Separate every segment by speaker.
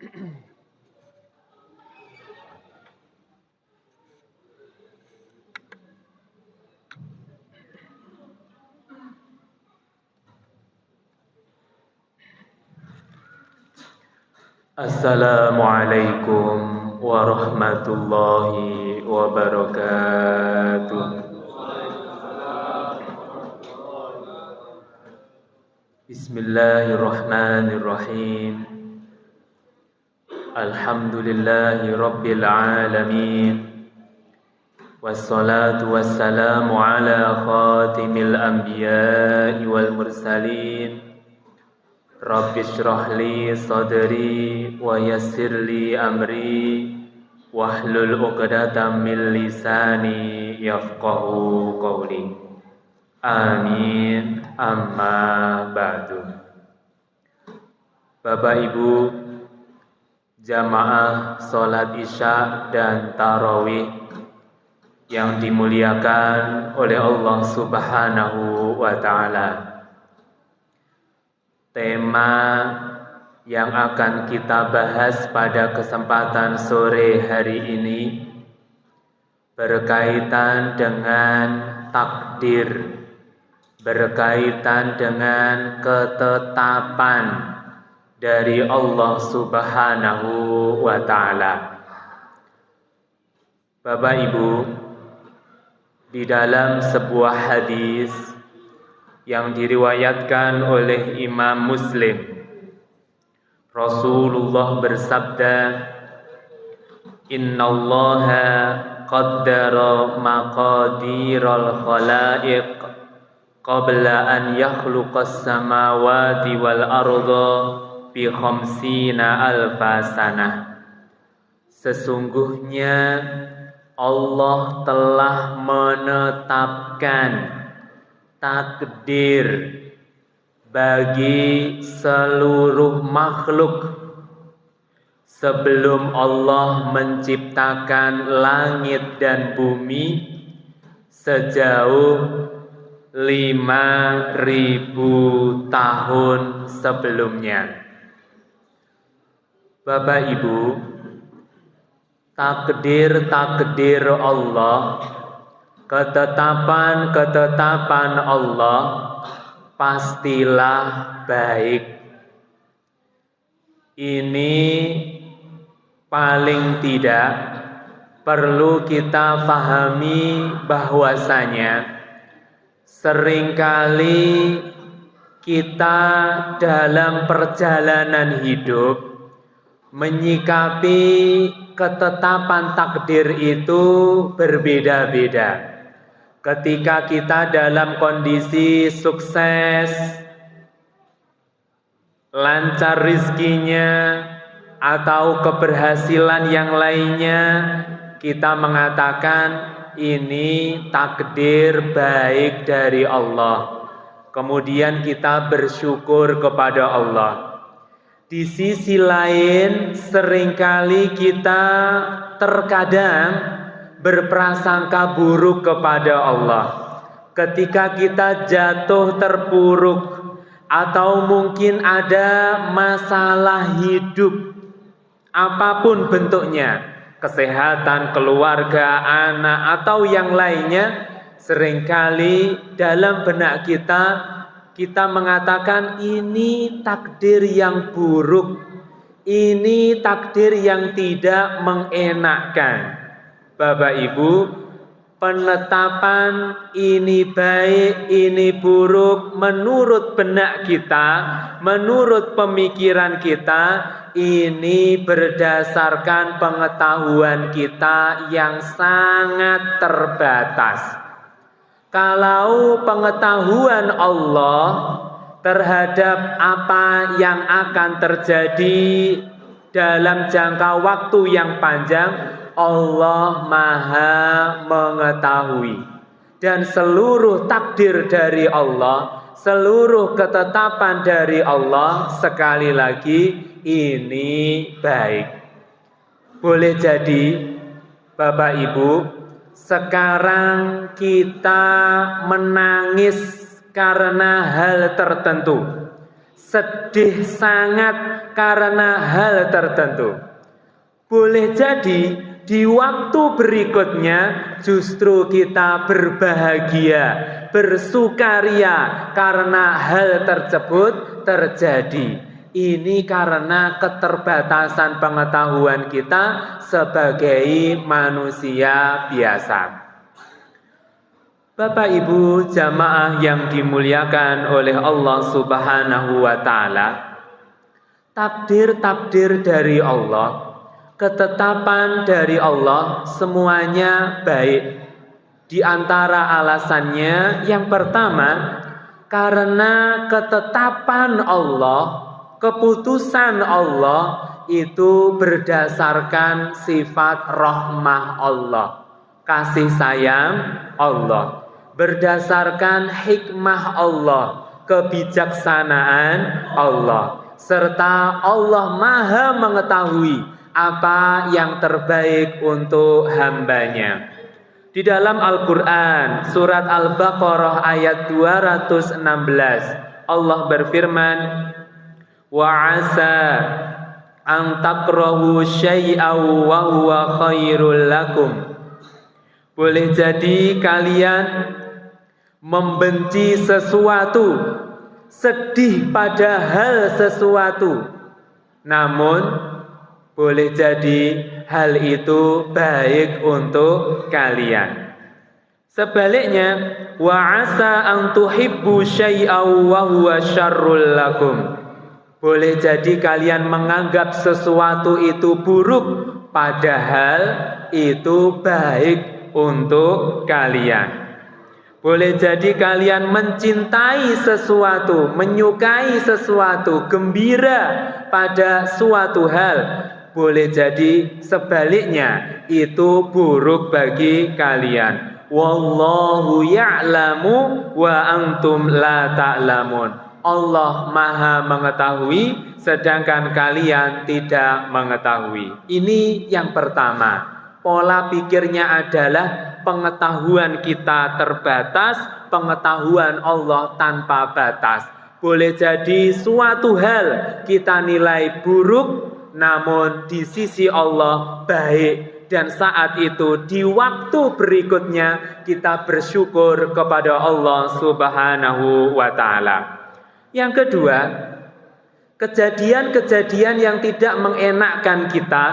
Speaker 1: Assalamualaikum warahmatullahi wabarakatuh. Bismillahirrahmanirrahim. Alhamdulillahi rabbil alamin. Wassalatu wassalamu ala khatimil anbiya'i wal mursalin. Rabbi shrah li sadri wa yassir li amri wahlul 'uqdatam min lisani yafqahu qawli. Amin. Amma ba'du. Bapak Ibu jamaah salat Isya dan tarawih yang dimuliakan oleh Allah Subhanahu wa taala. Tema yang akan kita bahas pada kesempatan sore hari ini berkaitan dengan takdir, berkaitan dengan ketetapan dari Allah Subhanahu wa taala. Bapak Ibu, di dalam sebuah hadis yang diriwayatkan oleh Imam Muslim, Rasulullah bersabda, "Innallaha qaddara maqadiral khalaiq qabla an yakhluqas samawati wal arda bi khamsina alfa sanah." Sesungguhnya Allah telah menetapkan takdir bagi seluruh makhluk sebelum Allah menciptakan langit dan bumi sejauh 5.000 tahun sebelumnya. Bapak Ibu, takdir Allah, ketetapan Allah pastilah baik. Ini paling tidak perlu kita pahami bahwasanya seringkali kita dalam perjalanan hidup menyikapi ketetapan takdir itu berbeda-beda. Ketika kita dalam kondisi sukses, lancar rizkinya, atau keberhasilan yang lainnya, kita mengatakan ini takdir baik dari Allah. Kemudian kita bersyukur kepada Allah. Di sisi lain, seringkali kita terkadang berprasangka buruk kepada Allah. Ketika kita jatuh terpuruk atau mungkin ada masalah hidup apapun bentuknya, kesehatan, keluarga, anak atau yang lainnya, seringkali dalam benak kita mengatakan ini takdir yang buruk, ini takdir yang tidak mengenakkan. Bapak Ibu, penetapan ini baik, ini buruk menurut benak kita, menurut pemikiran kita, ini berdasarkan pengetahuan kita yang sangat terbatas. Kalau pengetahuan Allah terhadap apa yang akan terjadi dalam jangka waktu yang panjang, Allah Maha mengetahui. Dan seluruh takdir dari Allah, seluruh ketetapan dari Allah, sekali lagi ini baik. Boleh jadi Bapak Ibu, sekarang kita menangis karena hal tertentu, sedih sangat karena hal tertentu. Boleh jadi di waktu berikutnya justru kita berbahagia, bersukaria karena hal tersebut terjadi. Ini karena keterbatasan pengetahuan kita sebagai manusia biasa. Bapak Ibu jamaah yang dimuliakan oleh Allah Subhanahu wa taala, takdir-takdir dari Allah, ketetapan dari Allah semuanya baik. Di antara alasannya yang pertama, karena ketetapan Allah, keputusan Allah itu berdasarkan sifat rahmah Allah, kasih sayang Allah, berdasarkan hikmah Allah, kebijaksanaan Allah, serta Allah Maha mengetahui apa yang terbaik untuk hambanya. Di dalam Al-Quran surat Al-Baqarah ayat 216 Allah berfirman, wa asa an takrahu syai'aw wa huwa khairul lakum. Boleh jadi kalian membenci sesuatu, sedih pada hal sesuatu, namun boleh jadi hal itu baik untuk kalian. Sebaliknya, wa asa an tuhibbu syai'aw wa huwa syarrul lakum. Boleh jadi kalian menganggap sesuatu itu buruk, padahal itu baik untuk kalian. Boleh jadi kalian mencintai sesuatu, menyukai sesuatu, gembira pada suatu hal. Boleh jadi sebaliknya itu buruk bagi kalian. Wallahu ya'lamu wa antum la ta'lamun. Allah Maha mengetahui sedangkan kalian tidak mengetahui. Ini yang pertama. Pola pikirnya adalah pengetahuan kita terbatas, pengetahuan Allah tanpa batas. Boleh jadi suatu hal kita nilai buruk, namun di sisi Allah baik. Dan saat itu di waktu berikutnya kita bersyukur kepada Allah Subhanahu wa ta'ala. Yang kedua, kejadian-kejadian yang tidak mengenakkan kita,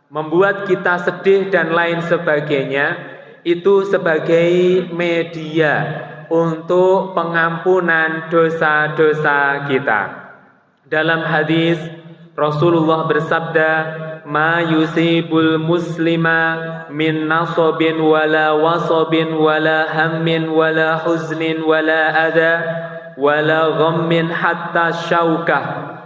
Speaker 1: membuat kita sedih dan lain sebagainya, itu sebagai media untuk pengampunan dosa-dosa kita. Dalam hadis Rasulullah bersabda, ma yusibul muslima min nasabin wala wasabin wala hammin wala huznin wala adha wala ghammin hatta syaukah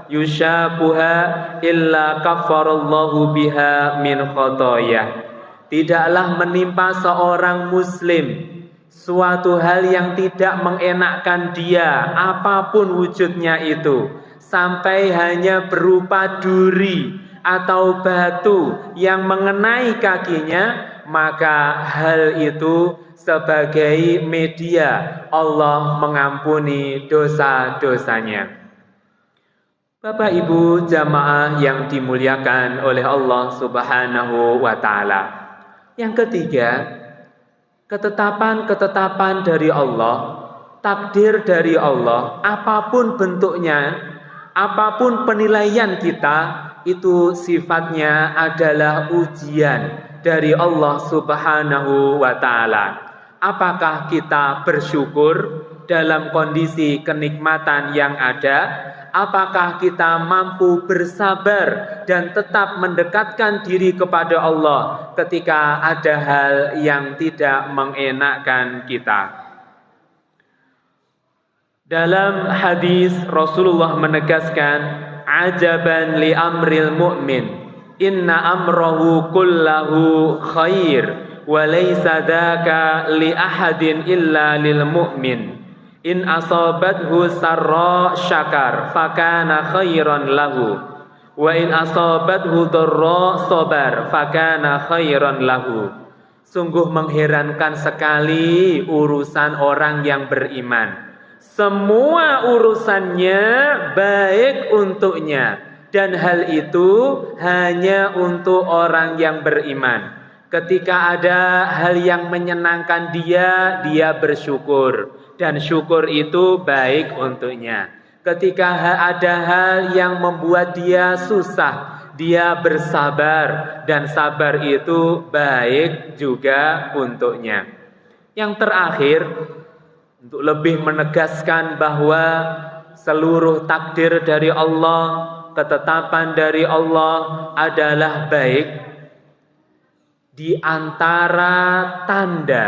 Speaker 1: yushakuha illa kafarallahu biha min khotoyah. Tidaklah menimpa seorang muslim suatu hal yang tidak mengenakkan dia, apapun wujudnya itu, sampai hanya berupa duri atau batu yang mengenai kakinya, maka hal itu sebagai media Allah mengampuni dosa-dosanya. Bapak Ibu jamaah yang dimuliakan oleh Allah Subhanahu wa ta'ala. Yang ketiga, ketetapan-ketetapan dari Allah, takdir dari Allah, apapun bentuknya, apapun penilaian kita, itu sifatnya adalah ujian dari Allah Subhanahu wa ta'ala. Apakah kita bersyukur dalam kondisi kenikmatan yang ada? Apakah kita mampu bersabar dan tetap mendekatkan diri kepada Allah ketika ada hal yang tidak mengenakkan kita? Dalam hadis Rasulullah menegaskan, ajaban li amril mu'min, inna amrahu kullahu khair, wa laysa dzaka li ahadin illa lil mu'min. In asabathu sarra syakar fakana khairan lahu, wa in asabathu dharra sabar fakana khairan lahu. Sungguh mengherankan sekali urusan orang yang beriman. Semua urusannya baik untuknya, dan hal itu hanya untuk orang yang beriman. Ketika ada hal yang menyenangkan dia bersyukur, dan syukur itu baik untuknya. Ketika ada hal yang membuat dia susah, dia bersabar, dan sabar itu baik juga untuknya. Yang terakhir, untuk lebih menegaskan bahwa seluruh takdir dari Allah, ketetapan dari Allah adalah baik. Di antara tanda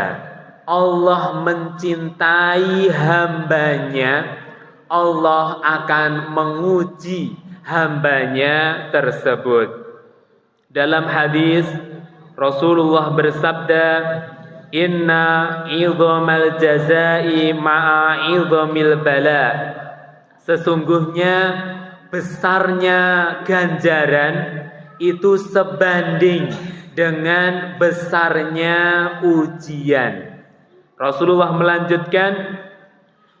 Speaker 1: Allah mencintai hambanya, Allah akan menguji hambanya tersebut. Dalam hadis Rasulullah bersabda, "Inna idhamal jazai ma'a idhamil bala." Sesungguhnya besarnya ganjaran itu sebanding dengan besarnya ujian. Rasulullah melanjutkan,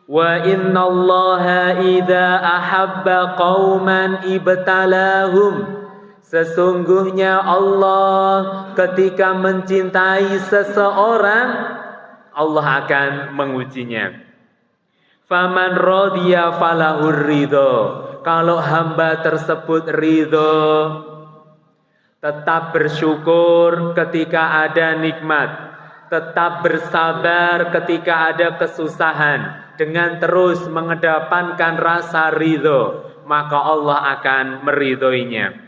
Speaker 1: "Wa innallaha idza ahabba qauman ibtalahum." Sesungguhnya Allah ketika mencintai seseorang, Allah akan mengujinya. Faman radiya falahur ridho. Kalau hamba tersebut ridho, tetap bersyukur ketika ada nikmat, tetap bersabar ketika ada kesusahan, dengan terus mengedepankan rasa ridho, maka Allah akan meridhoinya.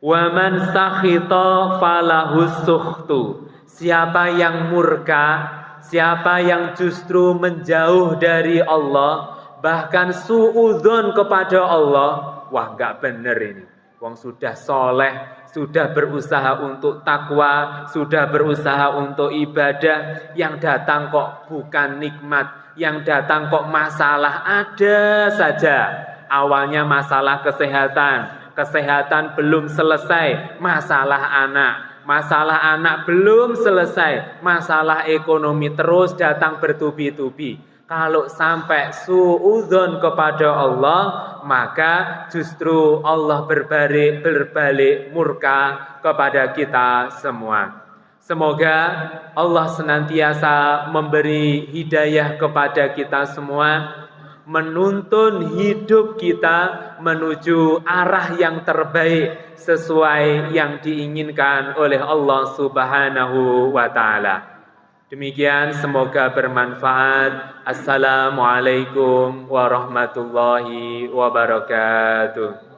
Speaker 1: Wa man sakhita falahus sukhtu. Siapa yang murka, siapa yang justru menjauh dari Allah, bahkan suudzon kepada Allah, wah enggak bener ini. Wong sudah soleh, sudah berusaha untuk takwa, sudah berusaha untuk ibadah, yang datang kok bukan nikmat, yang datang kok masalah ada saja. Awalnya masalah kesehatan belum selesai, masalah anak belum selesai, masalah ekonomi terus datang bertubi-tubi. Kalau sampai suudzon kepada Allah, maka justru Allah berbalik murka kepada kita semua. Semoga Allah senantiasa memberi hidayah kepada kita semua, menuntun hidup kita menuju arah yang terbaik sesuai yang diinginkan oleh Allah Subhanahu wa ta'ala. Demikian, semoga bermanfaat. Assalamualaikum warahmatullahi wabarakatuh.